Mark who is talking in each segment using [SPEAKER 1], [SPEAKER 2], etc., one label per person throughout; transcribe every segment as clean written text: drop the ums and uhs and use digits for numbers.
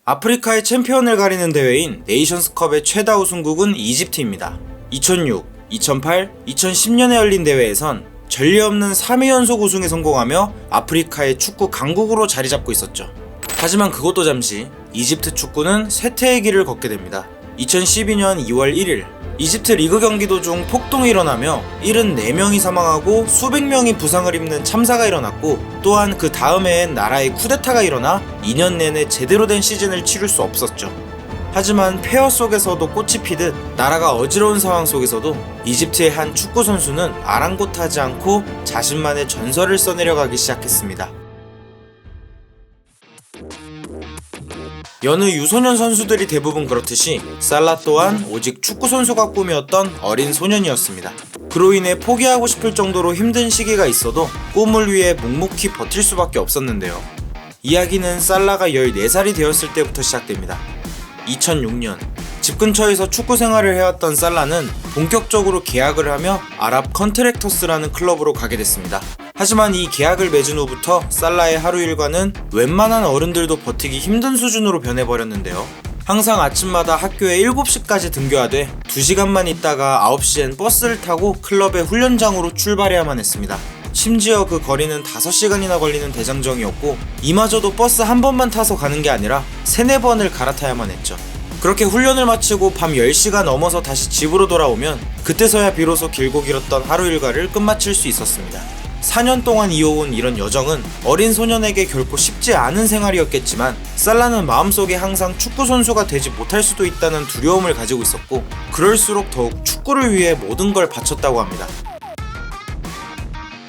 [SPEAKER 1] 아프리카의 챔피언을 가리는 대회인 네이션스컵의 최다 우승국은 이집트입니다. 2006, 2008, 2010년에 열린 대회에선 전례 없는 3회 연속 우승에 성공하며 아프리카의 축구 강국으로 자리 잡고 있었죠. 하지만 그것도 잠시 이집트 축구는 쇠퇴의 길을 걷게 됩니다. 2012년 2월 1일 이집트 리그 경기 도중 폭동이 일어나며 74명이 사망하고 수백 명이 부상을 입는 참사가 일어났고, 또한 그 다음 해엔 나라의 쿠데타가 일어나 2년 내내 제대로 된 시즌을 치를 수 없었죠. 하지만 폐허 속에서도 꽃이 피듯 나라가 어지러운 상황 속에서도 이집트의 한 축구 선수는 아랑곳하지 않고 자신만의 전설을 써내려가기 시작했습니다. 여느 유소년 선수들이 대부분 그렇듯이 살라 또한 오직 축구 선수가 꿈이었던 어린 소년이었습니다. 그로 인해 포기하고 싶을 정도로 힘든 시기가 있어도 꿈을 위해 묵묵히 버틸 수밖에 없었는데요. 이야기는 살라가 14살이 되었을 때부터 시작됩니다. 2006년 집 근처에서 축구 생활을 해왔던 살라는 본격적으로 계약을 하며 아랍 컨트랙터스라는 클럽으로 가게 됐습니다. 하지만 이 계약을 맺은 후부터 살라의 하루 일과는 웬만한 어른들도 버티기 힘든 수준으로 변해버렸는데요. 항상 아침마다 학교에 7시까지 등교하되 2시간만 있다가 9시엔 버스를 타고 클럽의 훈련장으로 출발해야만 했습니다. 심지어 그 거리는 5시간이나 걸리는 대장정이었고, 이마저도 버스 한 번만 타서 가는 게 아니라 3-4번을 갈아타야만 했죠. 그렇게 훈련을 마치고 밤 10시가 넘어서 다시 집으로 돌아오면 그때서야 비로소 길고 길었던 하루 일과를 끝마칠 수 있었습니다. 4년 동안 이어온 이런 여정은 어린 소년에게 결코 쉽지 않은 생활이었겠지만, 살라는 마음속에 항상 축구 선수가 되지 못할 수도 있다는 두려움을 가지고 있었고, 그럴수록 더욱 축구를 위해 모든 걸 바쳤다고 합니다.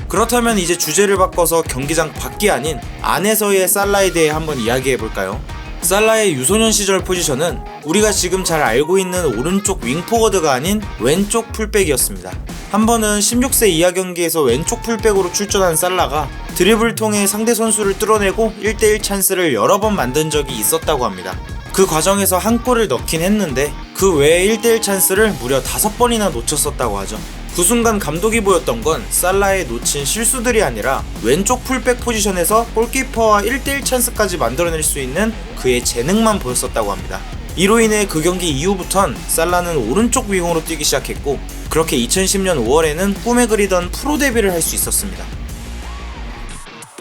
[SPEAKER 1] 그렇다면 이제 주제를 바꿔서 경기장 밖이 아닌 안에서의 살라에 대해 한번 이야기해볼까요? 살라의 유소년 시절 포지션은 우리가 지금 잘 알고 있는 오른쪽 윙포워드가 아닌 왼쪽 풀백이었습니다. 한 번은 16세 이하 경기에서 왼쪽 풀백으로 출전한 살라가 드리블을 통해 상대 선수를 뚫어내고 1대1 찬스를 여러 번 만든 적이 있었다고 합니다. 그 과정에서 한 골을 넣긴 했는데 그 외에 1대1 찬스를 무려 5번이나 놓쳤었다고 하죠. 그 순간 감독이 보였던 건 살라의 놓친 실수들이 아니라 왼쪽 풀백 포지션에서 골키퍼와 1대1 찬스까지 만들어낼 수 있는 그의 재능만 보였었다고 합니다. 이로 인해 그 경기 이후부턴 살라는 오른쪽 윙으로 뛰기 시작했고, 그렇게 2010년 5월에는 꿈에 그리던 프로 데뷔를 할 수 있었습니다.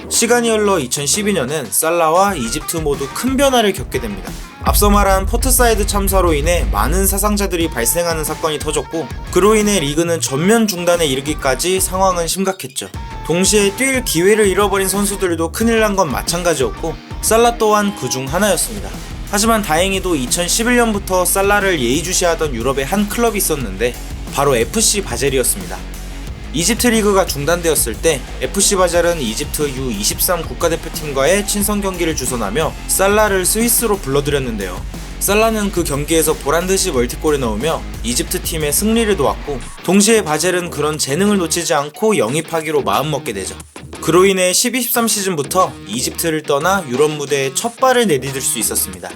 [SPEAKER 1] 시간이 흘러 2012년엔 살라와 이집트 모두 큰 변화를 겪게 됩니다. 앞서 말한 포트사이드 참사로 인해 많은 사상자들이 발생하는 사건이 터졌고, 그로 인해 리그는 전면 중단에 이르기까지 상황은 심각했죠. 동시에 뛸 기회를 잃어버린 선수들도 큰일 난 건 마찬가지였고, 살라 또한 그 중 하나였습니다. 하지만 다행히도 2011년부터 살라를 예의주시하던 유럽의 한 클럽이 있었는데 바로 FC 바젤이었습니다. 이집트 리그가 중단되었을 때 FC 바젤은 이집트 U23 국가대표팀과의 친선 경기를 주선하며 살라를 스위스로 불러들였는데요. 살라는 그 경기에서 보란듯이 멀티골을 넣으며 이집트 팀의 승리를 도왔고, 동시에 바젤은 그런 재능을 놓치지 않고 영입하기로 마음먹게 되죠. 그로 인해 12-13 시즌부터 이집트를 떠나 유럽 무대에 첫 발을 내디딜 수 있었습니다.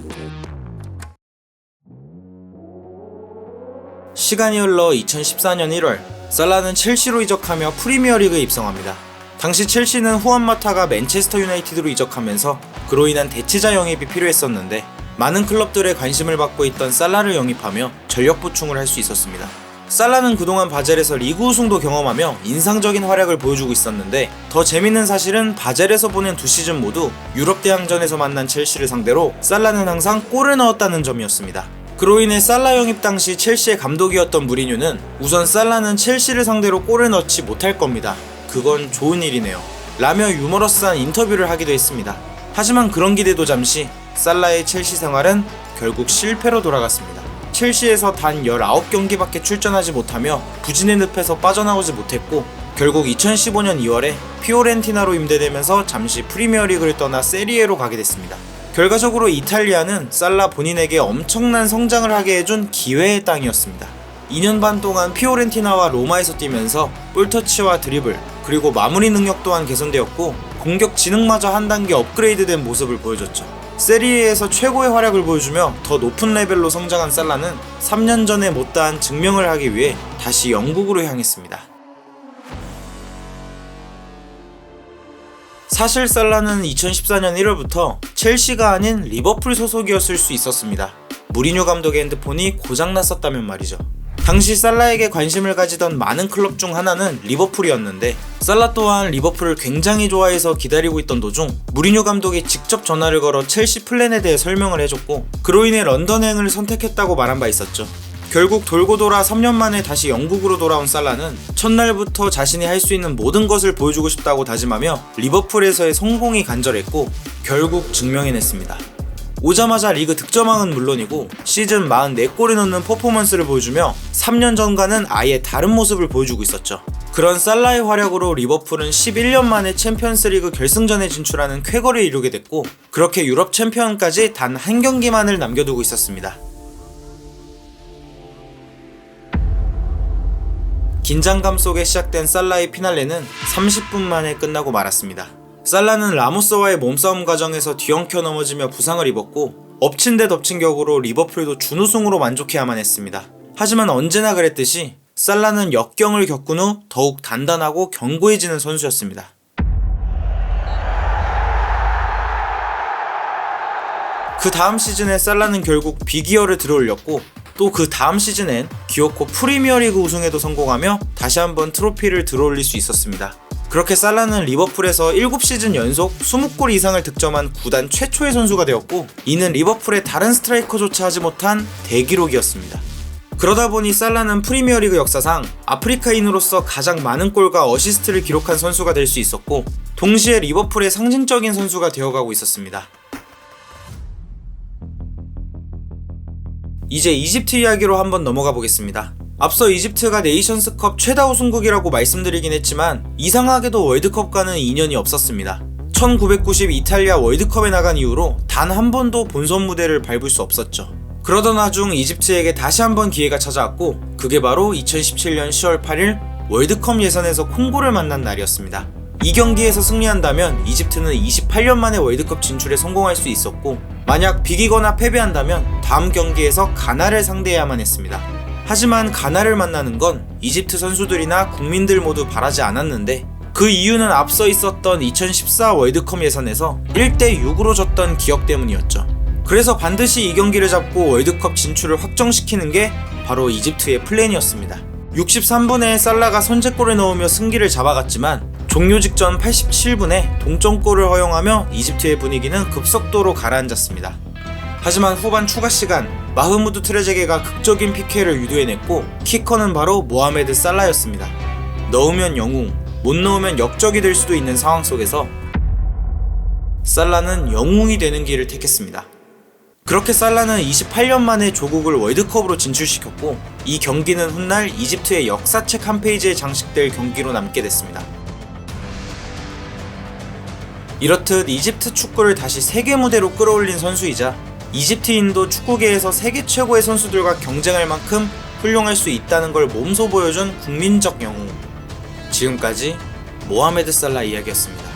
[SPEAKER 1] 시간이 흘러 2014년 1월 살라는 첼시로 이적하며 프리미어리그에 입성합니다. 당시 첼시는 후안 마타가 맨체스터 유나이티드로 이적하면서 그로 인한 대체자 영입이 필요했었는데, 많은 클럽들의 관심을 받고 있던 살라를 영입하며 전력 보충을 할 수 있었습니다. 살라는 그동안 바젤에서 리그 우승도 경험하며 인상적인 활약을 보여주고 있었는데, 더 재밌는 사실은 바젤에서 보낸 2시즌 모두 유럽 대항전에서 만난 첼시를 상대로 살라는 항상 골을 넣었다는 점이었습니다. 그로 인해 살라 영입 당시 첼시의 감독이었던 무리뉴는 우선 살라는 첼시를 상대로 골을 넣지 못할 겁니다. 그건 좋은 일이네요 라며 유머러스한 인터뷰를 하기도 했습니다. 하지만 그런 기대도 잠시, 살라의 첼시 생활은 결국 실패로 돌아갔습니다. 첼시에서 단 19경기밖에 출전하지 못하며 부진의 늪에서 빠져나오지 못했고, 결국 2015년 2월에 피오렌티나로 임대되면서 잠시 프리미어리그를 떠나 세리에로 가게 됐습니다. 결과적으로 이탈리아는 살라 본인에게 엄청난 성장을 하게 해준 기회의 땅이었습니다. 2년 반 동안 피오렌티나와 로마에서 뛰면서 볼터치와 드리블, 그리고 마무리 능력 또한 개선되었고, 공격 지능마저 한 단계 업그레이드된 모습을 보여줬죠. 세리에에서 최고의 활약을 보여주며 더 높은 레벨로 성장한 살라는 3년 전에 못다한 증명을 하기 위해 다시 영국으로 향했습니다. 사실 살라는 2014년 1월부터 첼시가 아닌 리버풀 소속이었을 수 있었습니다. 무리뉴 감독의 핸드폰이 고장났었다면 말이죠. 당시 살라에게 관심을 가지던 많은 클럽 중 하나는 리버풀이었는데 살라 또한 리버풀을 굉장히 좋아해서 기다리고 있던 도중 무리뉴 감독이 직접 전화를 걸어 첼시 플랜에 대해 설명을 해줬고 그로 인해 런던행을 선택했다고 말한 바 있었죠. 결국 돌고 돌아 3년 만에 다시 영국으로 돌아온 살라는 첫날부터 자신이 할 수 있는 모든 것을 보여주고 싶다고 다짐하며 리버풀에서의 성공이 간절했고 결국 증명해냈습니다. 오자마자 리그 득점왕은 물론이고 시즌 44골을 넣는 퍼포먼스를 보여주며 3년 전과는 아예 다른 모습을 보여주고 있었죠. 그런 살라의 활약으로 리버풀은 11년 만에 챔피언스리그 결승전에 진출하는 쾌거를 이루게 됐고 그렇게 유럽 챔피언까지 단 한 경기만을 남겨두고 있었습니다. 긴장감 속에 시작된 살라의 피날레는 30분 만에 끝나고 말았습니다. 살라는 라모스와의 몸싸움 과정에서 뒤엉켜 넘어지며 부상을 입었고 엎친 데 덮친 격으로 리버풀도 준우승으로 만족해야만 했습니다. 하지만 언제나 그랬듯이 살라는 역경을 겪은 후 더욱 단단하고 견고해지는 선수였습니다. 그 다음 시즌에 살라는 결국 비기어를 들어올렸고 또 그 다음 시즌엔 기어코 프리미어리그 우승에도 성공하며 다시 한번 트로피를 들어올릴 수 있었습니다. 그렇게 살라는 리버풀에서 7시즌 연속 20골 이상을 득점한 구단 최초의 선수가 되었고 이는 리버풀의 다른 스트라이커조차 하지 못한 대기록이었습니다. 그러다 보니 살라는 프리미어리그 역사상 아프리카인으로서 가장 많은 골과 어시스트를 기록한 선수가 될 수 있었고 동시에 리버풀의 상징적인 선수가 되어가고 있었습니다. 이제 이집트 이야기로 한번 넘어가 보겠습니다. 앞서 이집트가 네이션스컵 최다 우승국이라고 말씀드리긴 했지만 이상하게도 월드컵과는 인연이 없었습니다. 1990 이탈리아 월드컵에 나간 이후로 단 한 번도 본선 무대를 밟을 수 없었죠. 그러던 와중 이집트에게 다시 한번 기회가 찾아왔고 그게 바로 2017년 10월 8일 월드컵 예선에서 콩고를 만난 날이었습니다. 이 경기에서 승리한다면 이집트는 28년 만에 월드컵 진출에 성공할 수 있었고 만약 비기거나 패배한다면 다음 경기에서 가나를 상대해야만 했습니다. 하지만 가나를 만나는 건 이집트 선수들이나 국민들 모두 바라지 않았는데 그 이유는 앞서 있었던 2014 월드컵 예선에서 1대6으로 졌던 기억 때문이었죠. 그래서 반드시 이 경기를 잡고 월드컵 진출을 확정시키는 게 바로 이집트의 플랜이었습니다. 63분에 살라가 선제골을 넣으며 승기를 잡아갔지만 종료 직전 87분에 동점골을 허용하며 이집트의 분위기는 급속도로 가라앉았습니다. 하지만 후반 추가 시간 마흐무드 트레제게가 극적인 PK를 유도해냈고 키커는 바로 모하메드 살라였습니다. 넣으면 영웅, 못 넣으면 역적이 될 수도 있는 상황 속에서 살라는 영웅이 되는 길을 택했습니다. 그렇게 살라는 28년 만에 조국을 월드컵으로 진출시켰고 이 경기는 훗날 이집트의 역사책 한 페이지에 장식될 경기로 남게 됐습니다. 이렇듯 이집트 축구를 다시 세계 무대로 끌어올린 선수이자 이집트인도 축구계에서 세계 최고의 선수들과 경쟁할 만큼 훌륭할 수 있다는 걸 몸소 보여준 국민적 영웅. 지금까지 모하메드 살라 이야기였습니다.